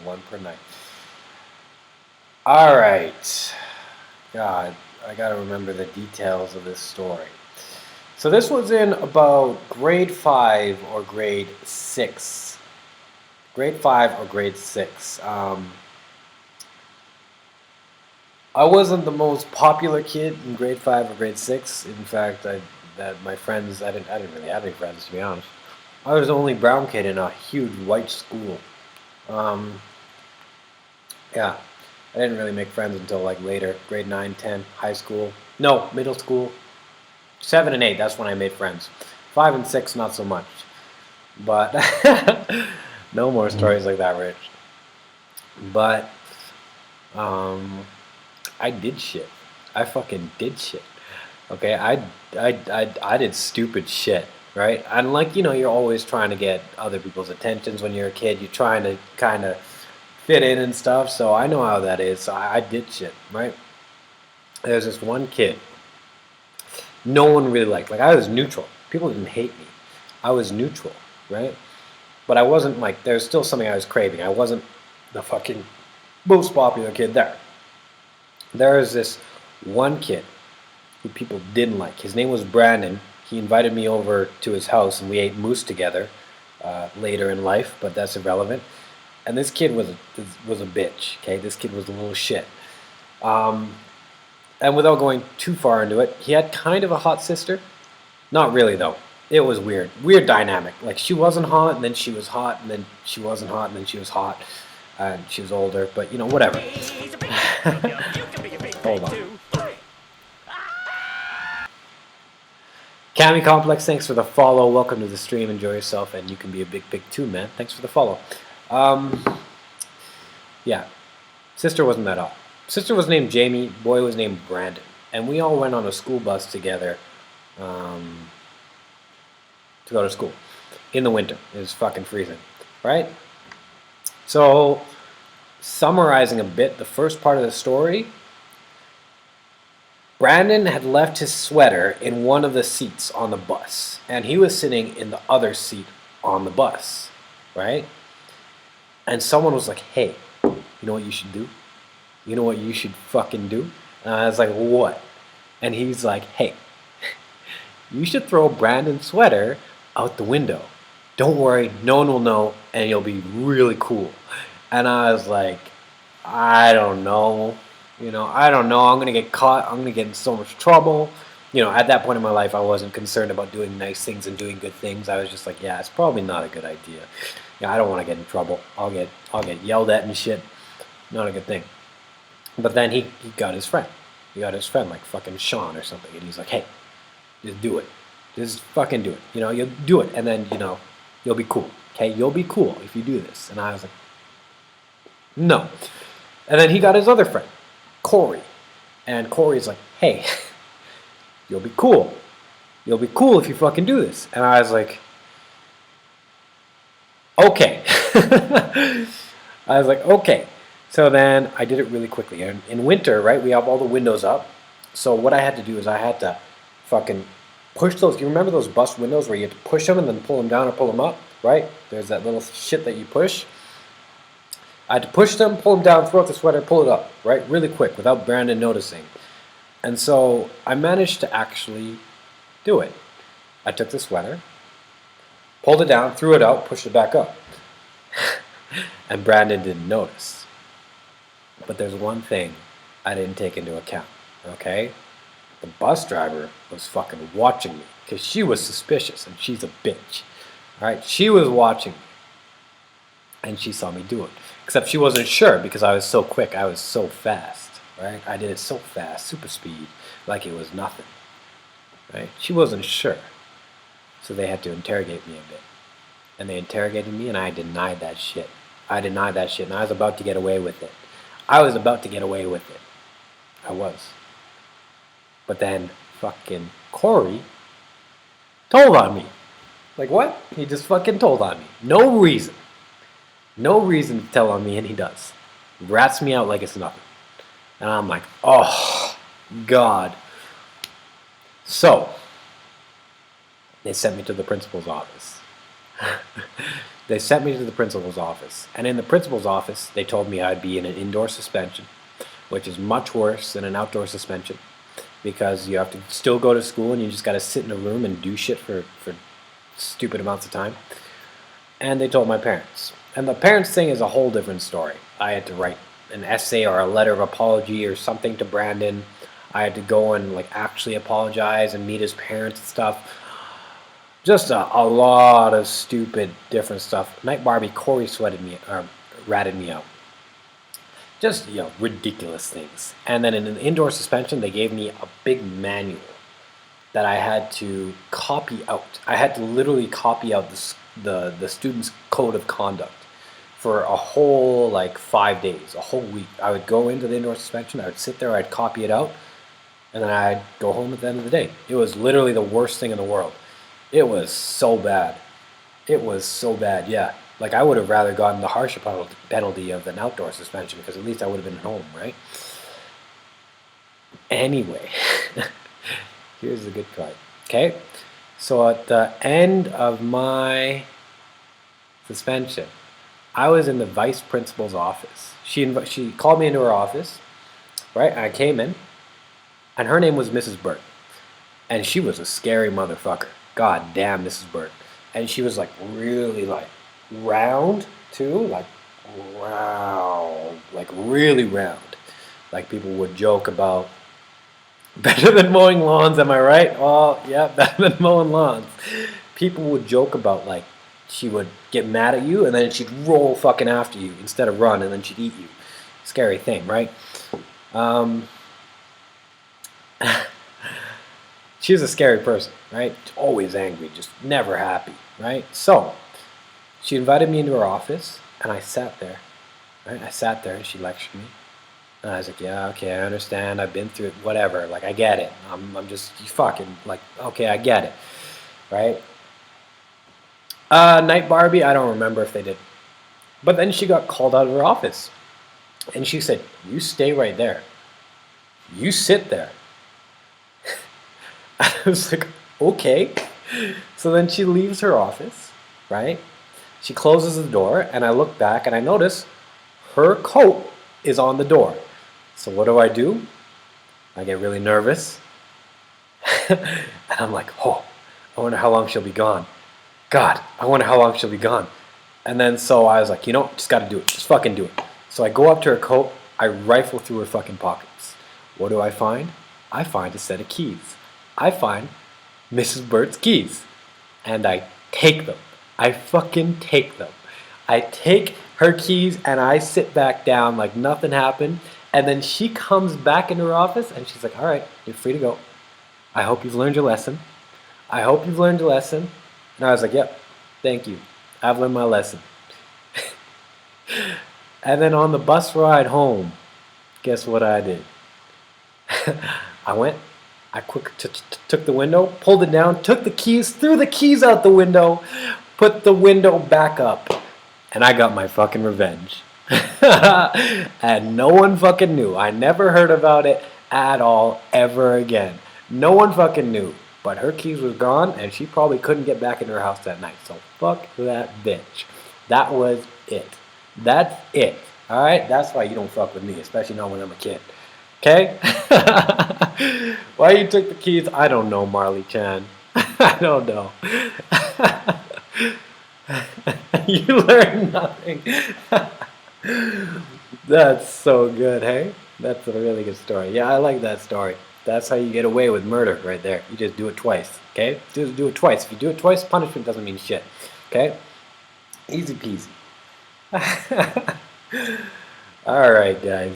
one per night. All right. God, I gotta remember the details of this story. So this was in about grade 5 or grade 6. Grade 5 or grade 6. I wasn't the most popular kid in grade 5 or grade 6. In fact, my friends, I didn't really have any friends, to be honest. I was the only brown kid in a huge white school. Um, yeah, I didn't really make friends until like later, grade 9, 10, high school. No, middle school. 7 and 8, that's when I made friends. 5 and 6, not so much. But no more stories like that, Rich. But um, I did shit. I fucking did shit. Okay, I did stupid shit, right? And like, you're always trying to get other people's attentions when you're a kid. You're trying to kind of fit in and stuff. So I know how that is. So I did shit, right? There's this one kid no one really liked. Like, I was neutral. People didn't hate me. I was neutral, right? But I wasn't like, there's still something I was craving. I wasn't the fucking most popular kid there. There was this one kid who people didn't like. His name was Brandon. He invited me over to his house and we ate moose together later in life, but that's irrelevant. And this kid was a bitch. Okay, this kid was a little shit. And without going too far into it, he had kind of a hot sister. Not really though. It was weird. Weird dynamic. Like, she wasn't hot, and then she was hot, and then she wasn't hot, and then she was hot. And she was older, but whatever. Hold on. Cami Complex, thanks for the follow. Welcome to the stream. Enjoy yourself, and you can be a big pig too, man. Thanks for the follow. Yeah. Sister wasn't that hot. Sister was named Jamie. Boy was named Brandon. And we all went on a school bus together to go to school in the winter. It was fucking freezing, right? So, summarizing a bit, the first part of the story, Brandon had left his sweater in one of the seats on the bus, and he was sitting in the other seat on the bus, right? And someone was like, hey, you know what you should do? You know what you should fucking do? And I was like, what? And he's like, hey, you should throw Brandon's sweater out the window. Don't worry, no one will know, and you'll be really cool. And I was like, I don't know. I don't know. I'm going to get caught. I'm going to get in so much trouble. At that point in my life, I wasn't concerned about doing nice things and doing good things. I was just like, yeah, it's probably not a good idea. Yeah, I don't want to get in trouble. I'll get yelled at and shit. Not a good thing. But then he got his friend. He got his friend, like fucking Sean or something. And he's like, hey, just do it. Just fucking do it. You'll do it. And then, you'll be cool. Okay? You'll be cool if you do this. And I was like, no. And then he got his other friend, Corey. And Corey's like, hey, you'll be cool. You'll be cool if you fucking do this. And I was like, okay. I was like, okay. So then I did it really quickly. And in winter, right, we have all the windows up. So what I had to do is I had to fucking push those. You remember those bus windows where you have to push them and then pull them down or pull them up, right? There's that little shit that you push. I had to push them, pull them down, throw out the sweater, pull it up, right? Really quick without Brandon noticing. And so I managed to actually do it. I took the sweater, pulled it down, threw it out, pushed it back up. And Brandon didn't notice. But there's one thing I didn't take into account, okay? The bus driver was fucking watching me because she was suspicious and she's a bitch, all right? She was watching me and she saw me do it. Except she wasn't sure because I was so quick. I was so fast, right? I did it so fast, super speed, like it was nothing, right? She wasn't sure. So they had to interrogate me a bit. And they interrogated me and I denied that shit. I denied that shit and I was about to get away with it. I was about to get away with it. I was. But then fucking Corey told on me. Like, what? He just fucking told on me. No reason. No reason to tell on me, and he does. He rats me out like it's nothing. And I'm like, oh, God. So, they sent me to the principal's office. They sent me to the principal's office. And in the principal's office, they told me I'd be in an indoor suspension, which is much worse than an outdoor suspension because you have to still go to school and you just got to sit in a room and do shit for stupid amounts of time. And they told my parents. And the parents thing is a whole different story. I had to write an essay or a letter of apology or something to Brandon. I had to go and like actually apologize and meet his parents and stuff. Just a lot of stupid different stuff. Night Barbie, Corey ratted me out. Just, ridiculous things. And then in an indoor suspension, they gave me a big manual that I had to copy out. I had to literally copy out the student's code of conduct for a whole, 5 days, a whole week. I would go into the indoor suspension, I would sit there, I'd copy it out, and then I'd go home at the end of the day. It was literally the worst thing in the world. It was so bad. It was so bad, yeah. Like, I would have rather gotten the harsher penalty of an outdoor suspension because at least I would have been home, right? Anyway, here's the good part. Okay? So at the end of my suspension, I was in the vice principal's office. She called me into her office, right? I came in, and her name was Mrs. Burt. And she was a scary motherfucker. God damn, Mrs. Burt. And she was really round too, round, really round. Like people would joke about, better than mowing lawns, am I right? Oh, yeah, better than mowing lawns. People would joke about she would get mad at you and then she'd roll fucking after you instead of run and then she'd eat you. Scary thing, right? She was a scary person, right? Always angry, just never happy, right? So, she invited me into her office, and I sat there, right? I sat there, and she lectured me. And I was like, yeah, okay, I understand, I've been through it, whatever, I get it. I'm just fucking, okay, I get it, right? Night Barbie, I don't remember if they did. But then she got called out of her office. And she said, you stay right there. You sit there. I was like, okay. So then she leaves her office, right? She closes the door, and I look back, and I notice her coat is on the door. So what do? I get really nervous. And I'm like, oh, I wonder how long she'll be gone. God, I wonder how long she'll be gone. And then so I was like, just got to do it. Just fucking do it. So I go up to her coat. I rifle through her fucking pockets. What do I find? I find a set of keys. I find Mrs. Burt's keys. And I take them. I fucking take them. I take her keys and I sit back down like nothing happened. And then she comes back into her office and she's like, all right, you're free to go. I hope you've learned your lesson. I hope you've learned your lesson. And I was like, yep, thank you. I've learned my lesson. And then on the bus ride home, guess what I did? I took the window, pulled it down, took the keys, threw the keys out the window, put the window back up, and I got my fucking revenge. And no one fucking knew. I never heard about it at all ever again. No one fucking knew. But her keys was gone, and she probably couldn't get back into her house that night. So fuck that bitch. That was it. That's it. Alright? That's why you don't fuck with me, especially not when I'm a kid. Okay? Why you took the keys? I don't know, Marley Chan. I don't know. You learned nothing. That's so good, hey? That's a really good story. Yeah, I like that story. That's how you get away with murder right there. You just do it twice, okay? Just do it twice. If you do it twice, punishment doesn't mean shit, okay? Easy peasy. All right, guys.